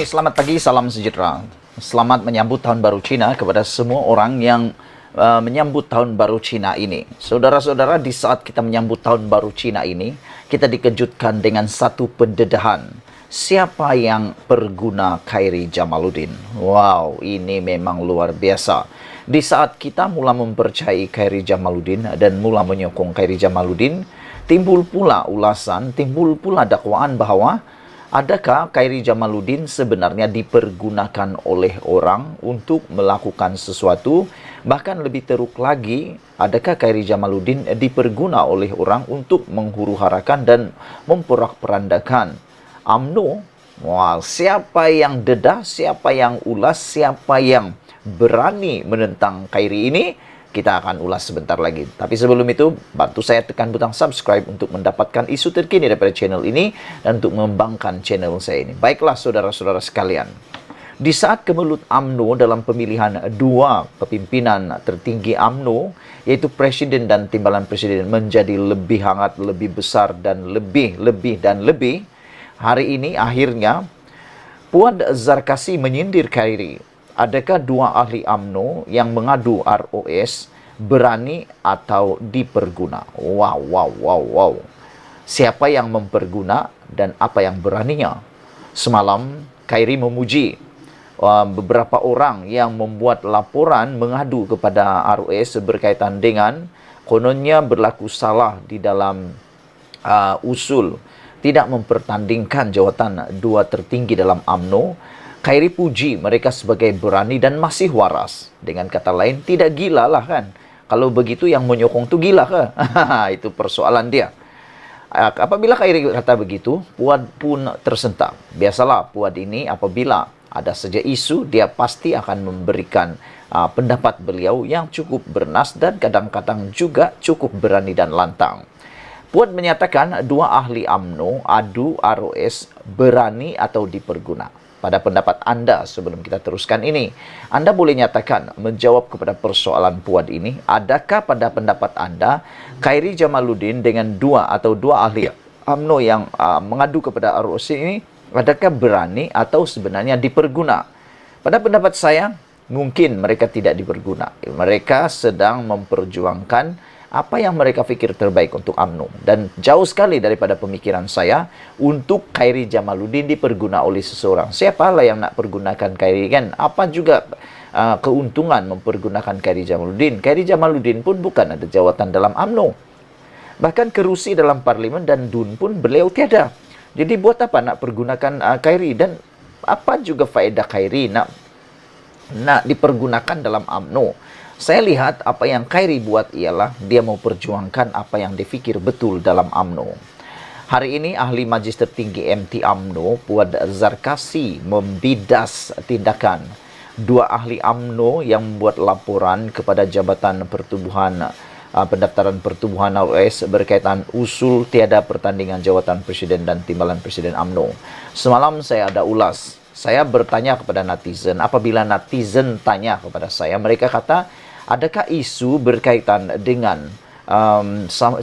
selamat pagi, salam sejahtera. Selamat menyambut Tahun Baru Cina kepada semua orang yang menyambut Tahun Baru Cina ini. Saudara-saudara, di saat kita menyambut Tahun Baru Cina ini, kita dikejutkan dengan satu pendedahan. Siapa yang perguna Khairi Jamaluddin? Wow, ini memang luar biasa. Di saat kita mula mempercayai Khairi Jamaluddin dan mula menyokong Khairi Jamaluddin, timbul pula ulasan, timbul pula dakwaan bahwa adakah Khairi Jamaluddin sebenarnya dipergunakan oleh orang untuk melakukan sesuatu? Bahkan lebih teruk lagi, adakah Khairi Jamaluddin diperguna oleh orang untuk menghuru-harakan dan memporak-perandakan UMNO? Wah, siapa yang dedah, siapa yang ulas, siapa yang berani menentang Khairi ini? Kita akan ulas sebentar lagi. Tapi sebelum itu, bantu saya tekan butang subscribe untuk mendapatkan isu terkini daripada channel ini dan untuk mengembangkan channel saya ini. Baiklah saudara-saudara sekalian. Di saat kemelut UMNO dalam pemilihan dua kepimpinan tertinggi UMNO, yaitu Presiden dan Timbalan Presiden menjadi lebih hangat, lebih besar dan lebih, hari ini akhirnya Puan Zarkasi menyindir Khairi. Adakah dua ahli UMNO yang mengadu ROS berani atau diperguna? Wow. Siapa yang memperguna dan apa yang beraninya? Semalam Khairi memuji beberapa orang yang membuat laporan mengadu kepada ROS berkaitan dengan kononnya berlaku salah di dalam usul tidak mempertandingkan jawatan dua tertinggi dalam UMNO. Khairi puji mereka sebagai berani dan masih waras. Dengan kata lain, tidak gila lah kan. Kalau begitu yang menyokong tu gila ke? Itu persoalan dia. Apabila Khairi kata begitu, Puan pun tersentak. Biasalah Puan ini apabila ada saja isu, dia pasti akan memberikan pendapat beliau yang cukup bernas dan kadang-kadang juga cukup berani dan lantang. Puan menyatakan dua ahli UMNO adu ROS berani atau diperguna. Pada pendapat Anda, sebelum kita teruskan ini, Anda boleh nyatakan menjawab kepada persoalan Puan ini. Adakah pada pendapat Anda, Khairi Jamaluddin dengan dua ahli UMNO yang mengadu kepada ROC ini, adakah berani atau sebenarnya diperguna? Pada pendapat saya, mungkin mereka tidak diperguna. Mereka sedang memperjuangkan apa yang mereka fikir terbaik untuk UMNO. Dan jauh sekali daripada pemikiran saya untuk Khairi Jamaluddin diperguna oleh seseorang. Siapalah yang nak pergunakan Khairi kan? Apa juga keuntungan mempergunakan Khairi Jamaluddin? Khairi Jamaluddin pun bukan ada jawatan dalam UMNO. Bahkan kerusi dalam parlimen dan DUN pun beliau tiada. Jadi buat apa nak pergunakan Khairi? Dan apa juga faedah Khairi nak dipergunakan dalam UMNO? Saya lihat apa yang Khairi buat ialah dia mau perjuangkan apa yang difikir betul dalam UMNO. Hari ini ahli Majlis Tertinggi MT UMNO Puan Zarkasi membidas tindakan dua ahli UMNO yang membuat laporan kepada Jabatan Pertubuhan Pendaftaran Pertubuhan ROS berkaitan usul tiada pertandingan jawatan Presiden dan Timbalan Presiden UMNO. Semalam saya ada ulas. Saya bertanya kepada netizen, apabila netizen tanya kepada saya, mereka kata, adakah isu berkaitan dengan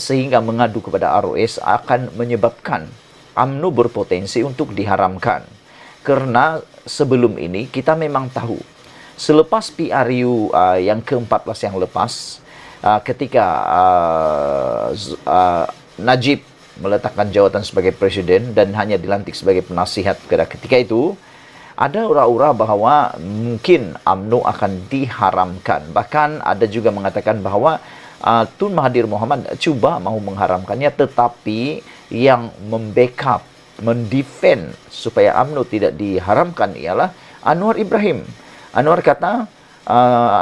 sehingga mengadu kepada ROS akan menyebabkan UMNO berpotensi untuk diharamkan? Karena sebelum ini kita memang tahu, selepas PRU yang ke-14 yang lepas, ketika Najib meletakkan jawatan sebagai presiden dan hanya dilantik sebagai penasihat ketika itu, ada ura-ura bahwa mungkin UMNO akan diharamkan. Bahkan ada juga mengatakan bahwa Tun Mahathir Mohamad cuba mahu mengharamkannya, tetapi yang membackup, mendefend supaya UMNO tidak diharamkan ialah Anwar Ibrahim. Anwar kata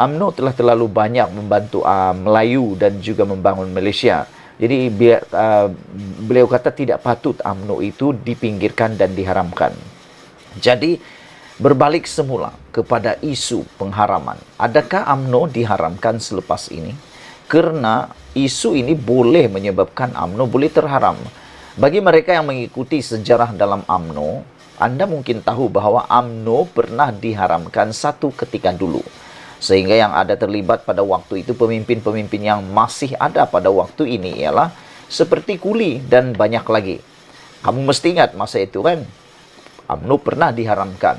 UMNO telah terlalu banyak membantu Melayu dan juga membangun Malaysia. Jadi beliau kata tidak patut UMNO itu dipinggirkan dan diharamkan. Jadi berbalik semula kepada isu pengharaman. Adakah UMNO diharamkan selepas ini? Karena isu ini boleh menyebabkan UMNO boleh terharam. Bagi mereka yang mengikuti sejarah dalam UMNO, Anda mungkin tahu bahwa UMNO pernah diharamkan satu ketika dulu. Sehingga yang ada terlibat pada waktu itu pemimpin-pemimpin yang masih ada pada waktu ini ialah seperti Kuli dan banyak lagi. Kamu mesti ingat masa itu kan, UMNO pernah diharamkan.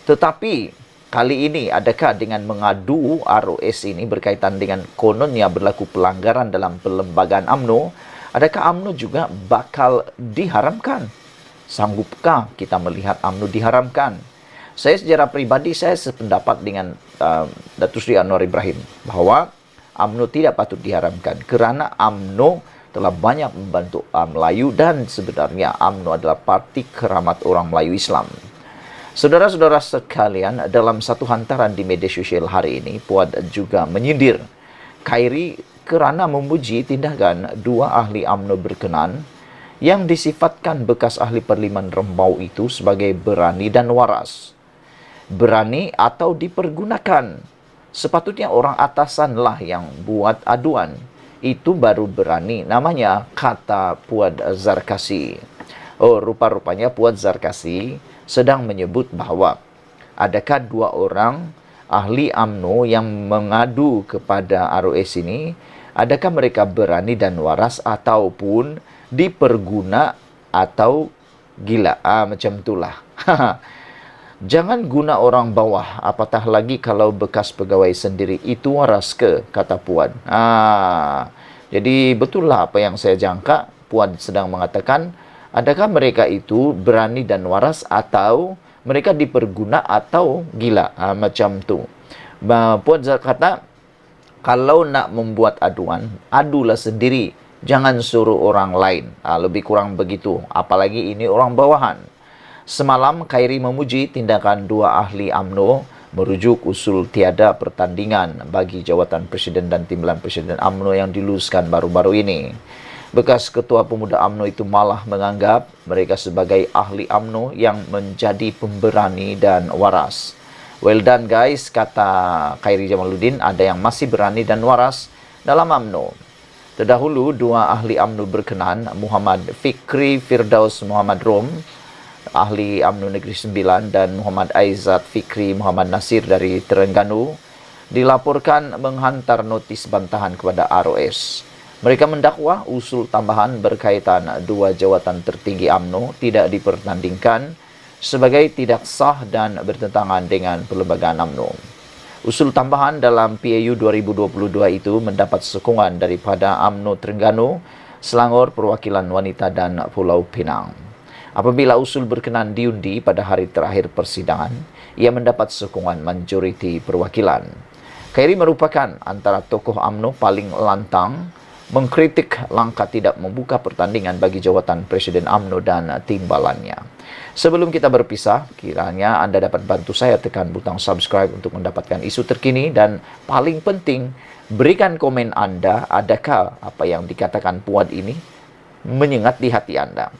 Tetapi kali ini adakah dengan mengadu ROS ini berkaitan dengan kononnya berlaku pelanggaran dalam perlembagaan UMNO, adakah UMNO juga bakal diharamkan? Sanggupkah kita melihat UMNO diharamkan? Saya secara pribadi saya sependapat dengan Datuk Seri Anwar Ibrahim bahawa UMNO tidak patut diharamkan kerana UMNO telah banyak membantu Melayu dan sebenarnya UMNO adalah parti keramat orang Melayu Islam. Saudara-saudara sekalian, dalam satu hantaran di media sosial hari ini, Puan juga menyindir Khairi kerana memuji tindakan dua ahli UMNO berkenan yang disifatkan bekas ahli Parlimen Rembau itu sebagai berani dan waras. Berani atau dipergunakan. Sepatutnya orang atasanlah yang buat aduan. Itu baru berani. Namanya kata Puan Zarkasi. Oh, rupa-rupanya Puan Zarkasi sedang menyebut bahawa adakah dua orang ahli UMNO yang mengadu kepada ROS ini, adakah mereka berani dan waras ataupun diperguna atau gila. Macam itulah. Jangan guna orang bawah, apatah lagi kalau bekas pegawai sendiri. Itu waras ke? Kata Puan. Jadi betullah apa yang saya jangka. Puan sedang mengatakan, adakah mereka itu berani dan waras atau mereka diperguna atau gila? Macam tu. Puan kata, kalau nak membuat aduan, adulah sendiri. Jangan suruh orang lain. Lebih kurang begitu. Apalagi ini orang bawahan. Semalam, Khairi memuji tindakan dua ahli UMNO merujuk usul tiada pertandingan bagi jawatan Presiden dan Timbalan Presiden UMNO yang diluluskan baru-baru ini. Bekas Ketua Pemuda UMNO itu malah menganggap mereka sebagai ahli UMNO yang menjadi pemberani dan waras. Well done guys, kata Khairi Jamaluddin, ada yang masih berani dan waras dalam UMNO. Terdahulu, dua ahli UMNO berkenan, Muhammad Fikri Firdaus Muhammad Rom, ahli UMNO Negeri Sembilan, dan Muhammad Aizat Fikri Muhammad Nasir dari Terengganu, dilaporkan menghantar notis bantahan kepada ROS. Mereka mendakwa usul tambahan berkaitan dua jawatan tertinggi UMNO tidak dipertandingkan sebagai tidak sah dan bertentangan dengan perlembagaan UMNO. Usul tambahan dalam PAU 2022 itu mendapat sokongan daripada UMNO Terengganu, Selangor, Perwakilan Wanita dan Pulau Pinang. Apabila usul berkenan diundi pada hari terakhir persidangan, ia mendapat sokongan majoriti perwakilan. Khairi merupakan antara tokoh UMNO paling lantang mengkritik langkah tidak membuka pertandingan bagi jawatan Presiden UMNO dan timbalannya. Sebelum kita berpisah, kiranya Anda dapat bantu saya tekan butang subscribe untuk mendapatkan isu terkini dan paling penting, berikan komen Anda, adakah apa yang dikatakan Puan ini menyengat di hati Anda.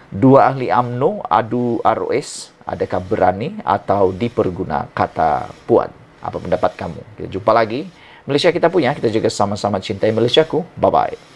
Dua ahli UMNO adu ROS, adakah berani atau diperguna, kata Puan. Apa pendapat kamu? Kita jumpa lagi. Malaysia kita punya, kita juga sama-sama cintai Malaysiaku. Bye-bye.